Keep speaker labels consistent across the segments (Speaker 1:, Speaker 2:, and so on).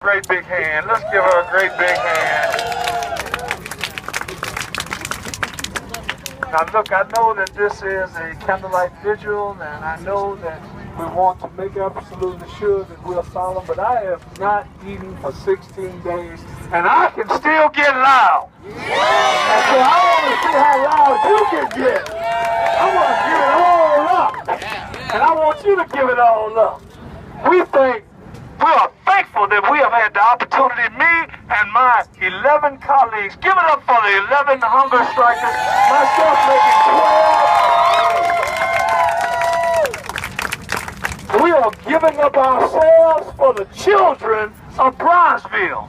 Speaker 1: Great big hand. Let's give her a great big hand. Now look, I know that this is a candlelight vigil, and I know that we want to make absolutely sure that we're solemn, but I have not eaten for 16 days, and I can still get loud. And so I want to see how loud you can get. I want to give it all up, and I want you to give it all up. We are thankful that we have had the opportunity, me and my 11 colleagues, give it up for the 11 Hunger Strikers, myself making 12. We are giving up ourselves for the children of Bronzeville.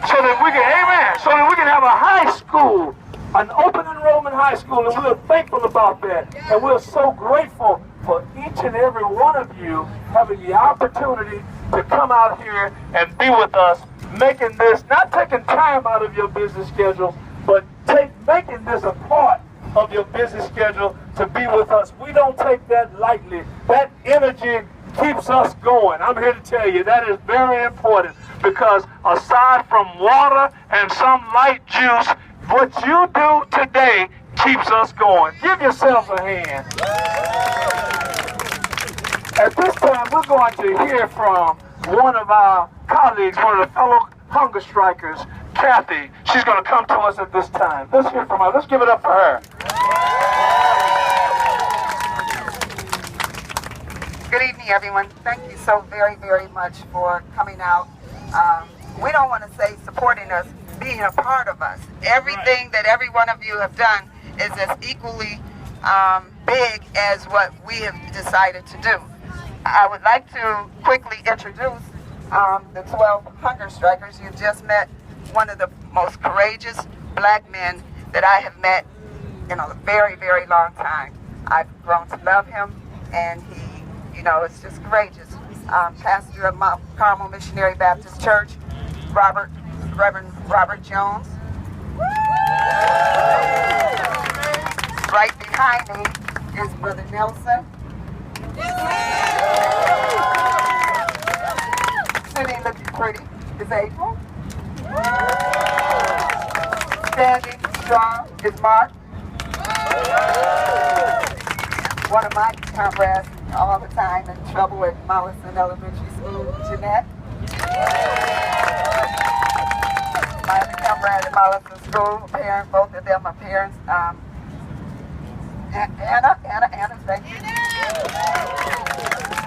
Speaker 1: So that we can, amen, so that we can have a high school, an open enrollment high school, and we're thankful about that. And we're so grateful for each and every one of you having the opportunity to come out here and be with us, making this, not taking time out of your busy schedule, but making this a part of your busy schedule to be with us. We don't take that lightly. That energy keeps us going. I'm here to tell you that is very important, because aside from water and some light juice, what you do today keeps us going. Give yourselves a hand. At this time, we're going to hear from one of our colleagues, one of the fellow Hunger Strikers, Cathy. She's going to come to us at this time. Let's hear from her. Let's give it up for her.
Speaker 2: Good evening, everyone. Thank you so very, very much for coming out. We don't want to say supporting us, being a part of us. Everything that every one of you have done is as equally big as what we have decided to do. I would like to quickly introduce the 12 Hunger Strikers. You just met one of the most courageous black men that I have met in a very, very long time. I've grown to love him, and he, it's just courageous. Pastor of Mount Carmel Missionary Baptist Church, Reverend Robert Jones. Right behind me is Brother Nelson. Sitting looking pretty is April. Standing strong is Mark. One of my comrades all the time in trouble at Mollison Elementary School, Jeanette. My other comrade at Mollison School, both of them are parents. Anna, thank you.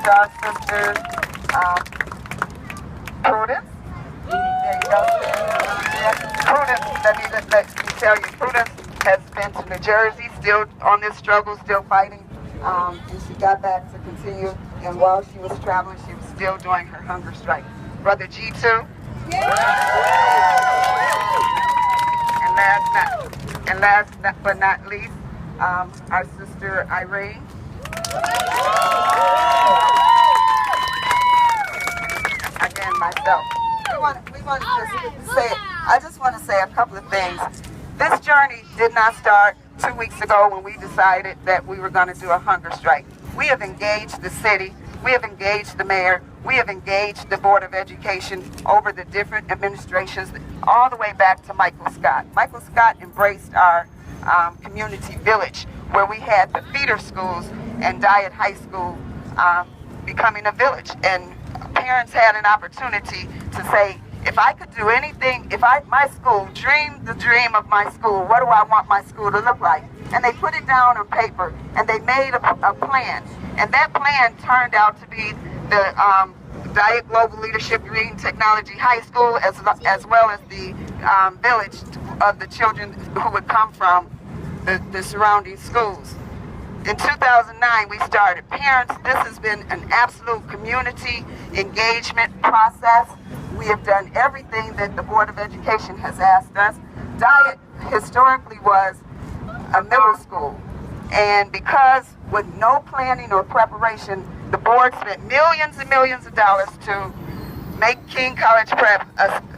Speaker 2: Our sisters, Prudence. There you go. Prudence, let me tell you, Prudence has been to New Jersey, still on this struggle, still fighting. And she got back to continue, and while she was traveling, she was still doing her hunger strike. Brother G2. And last but not least, our sister Irene. Again, myself. I just want to say a couple of things. This journey did not start 2 weeks ago when we decided that we were going to do a hunger strike. We have engaged the city, we have engaged the mayor, we have engaged the Board of Education over the different administrations, all the way back to Michael Scott. Michael Scott embraced our community village, where we had the feeder schools and Dyett High School becoming a village. And parents had an opportunity to say, if I could do anything, my school, dream the dream of my school, what do I want my school to look like? And they put it down on paper, and they made a plan. And that plan turned out to be the Dyett Global Leadership Green Technology High School, as well as the village of the children who would come from the surrounding schools. In 2009, we started. Parents, this has been an absolute community engagement process. We have done everything that the Board of Education has asked us. Dyett historically was a middle school, and because with no planning or preparation, the board spent millions and millions of dollars to make King College Prep,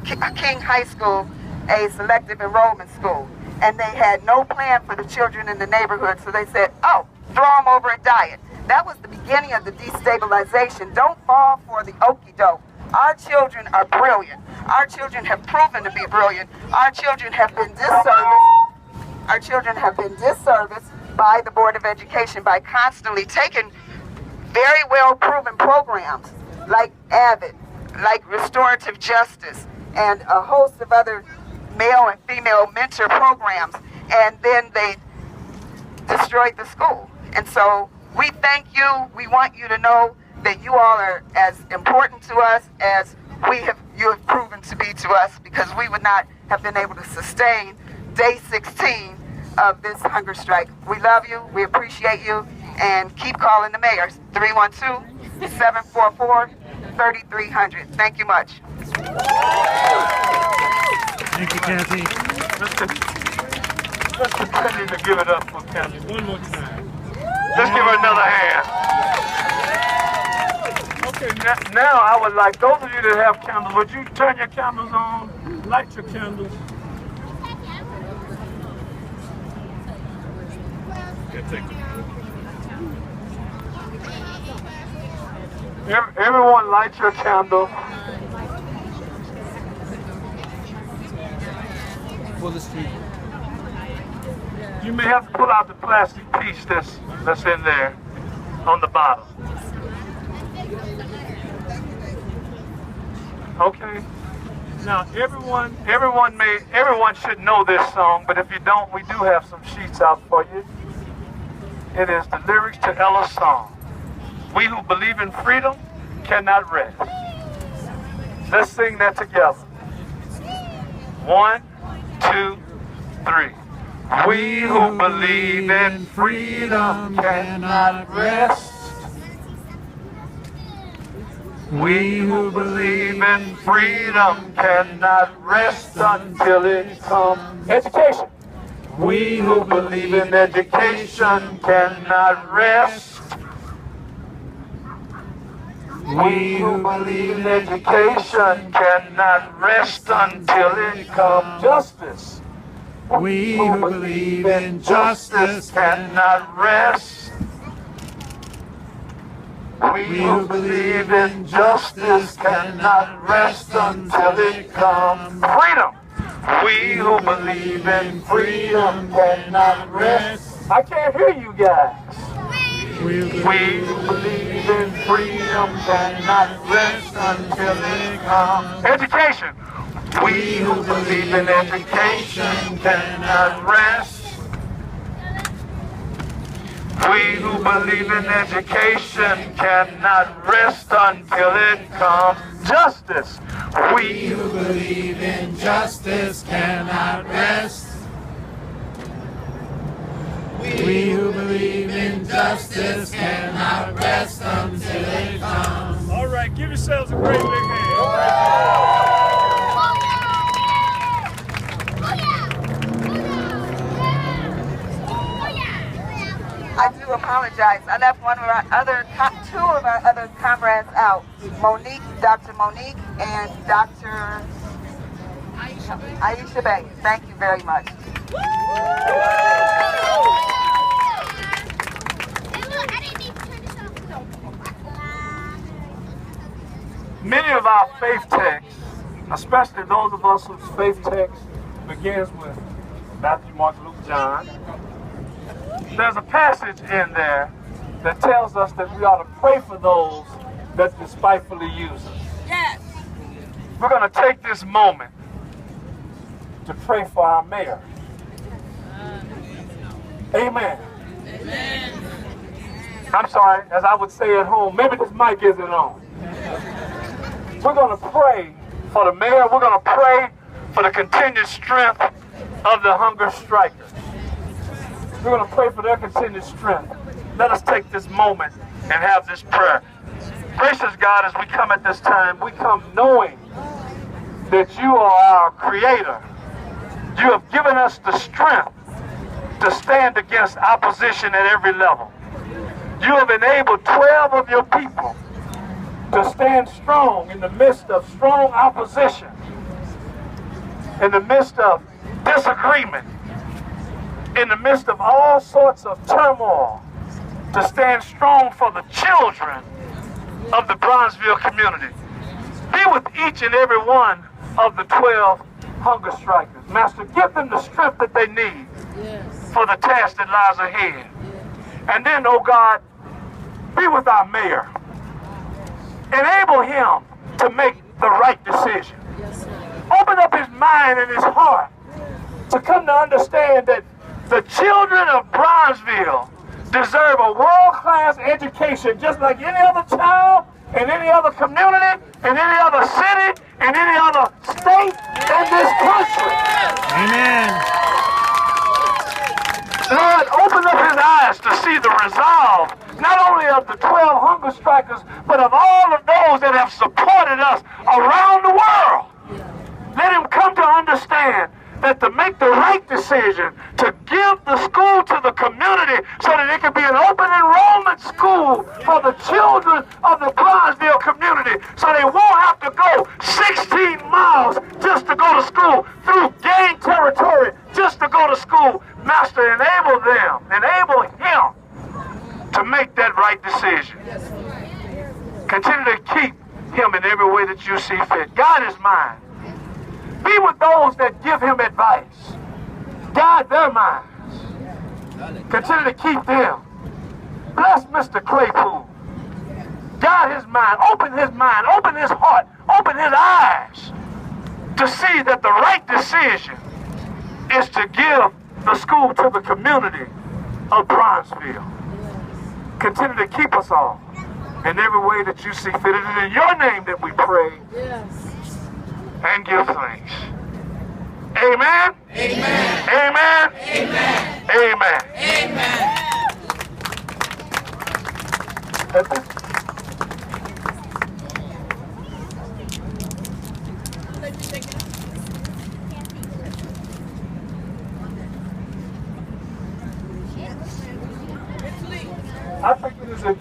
Speaker 2: King High School, a selective enrollment school. And they had no plan for the children in the neighborhood, so they said, oh, throw them over at Dyett. That was the beginning of the destabilization. Don't fall for the okie doke Our children are brilliant. Our children have proven to be brilliant. Our children have been disserviced. Our children have been disserviced by the Board of Education by constantly taking very well proven programs like AVID, like restorative justice, and a host of other male and female mentor programs, and then they destroyed the school. And so we thank you. We want you to know that you all are as important to us as you have proven to be to us, because we would not have been able to sustain day 16 of this hunger strike. We love you, we appreciate you, and keep calling the mayor, 312-744-3300. Thank you much.
Speaker 3: Thank you, Cathy.
Speaker 1: Let's continue to give it up for Cathy.
Speaker 3: One more time.
Speaker 1: Let's give her another hand. Okay, now I would like those of you that have candles, would you turn your candles on? Light your candles. Everyone light your candle.
Speaker 3: For the street.
Speaker 1: You may have to pull out the plastic piece that's in there on the bottom. Okay. Now everyone should know this song, but if you don't, we do have some sheets out for you. It is the lyrics to Ella's song. We who believe in freedom cannot rest. Let's sing that together. 1, 2, 3. We who believe in freedom cannot rest. We who believe in freedom cannot rest until it comes. Education. We who believe in education cannot rest. We who believe in education cannot rest until it comes. Justice.
Speaker 3: We who believe in justice
Speaker 1: cannot rest. We who believe in justice cannot rest until it comes. Freedom. We who believe in freedom cannot rest. I can't hear you guys. We who believe in freedom cannot rest until it comes. Education. We who believe in education cannot rest. We who believe in education cannot rest until it comes. Justice. We who believe in justice cannot rest. We who believe in justice cannot rest until it comes.
Speaker 3: All right, give yourselves a great big hand.
Speaker 2: I do apologize. I left two of our other comrades out. Dr. Monique and Dr. Aisha Bay. Thank you very much.
Speaker 1: Many of our faith texts, especially those of us whose faith text begins with Matthew, Mark, Luke, John, there's a passage in there that tells us that we ought to pray for those that despitefully use us.
Speaker 2: Yes.
Speaker 1: We're going to take this moment to pray for our mayor. Amen.
Speaker 2: Amen.
Speaker 1: I'm sorry, as I would say at home, maybe this mic isn't on. We're going to pray for the mayor. We're going to pray for the continued strength of the hunger strikers. We're going to pray for their continued strength. Let us take this moment and have this prayer. Gracious God, as we come at this time, we come knowing that you are our creator. You have given us the strength to stand against opposition at every level. You have enabled 12 of your people to stand strong in the midst of strong opposition, in the midst of disagreement, in the midst of all sorts of turmoil, to stand strong for the children of the Bronzeville community. Be with each and every one of the 12 hunger strikers. Master, give them the strength that they need for the task that lies ahead. And then, oh God, be with our mayor. Enable him to make the right decision. Open up his mind and his heart to come to understand that the children of Bronzeville deserve a world-class education just like any other child in any other community, in any other city, in any other state in this country.
Speaker 3: Amen.
Speaker 1: Lord, open up his eyes to see the resolve, not only of the 12 hunger strikers, but of all of those that have supported us around the world. Let him come to understand that to make the right decision, to give the school to the community so that it can be an open enrollment school for the children of the Bronzeville community, so they won't have to go 16 miles just to go to school through gang territory just to go to school. Master, enable them, enable him to make that right decision. Continue to keep him in every way that you see fit. Guide his mind. Be with those that give him advice. Guide their minds. Continue to keep them. Bless Mr. Claypool. Guide his mind, open his heart, open his eyes to see that the right decision is to give the school to the community of Bronzeville. Continue to keep us all in every way that you see fit. It is in your name that we pray. And give thanks. Amen. Amen. Amen. Amen. Amen. Amen. I think it is a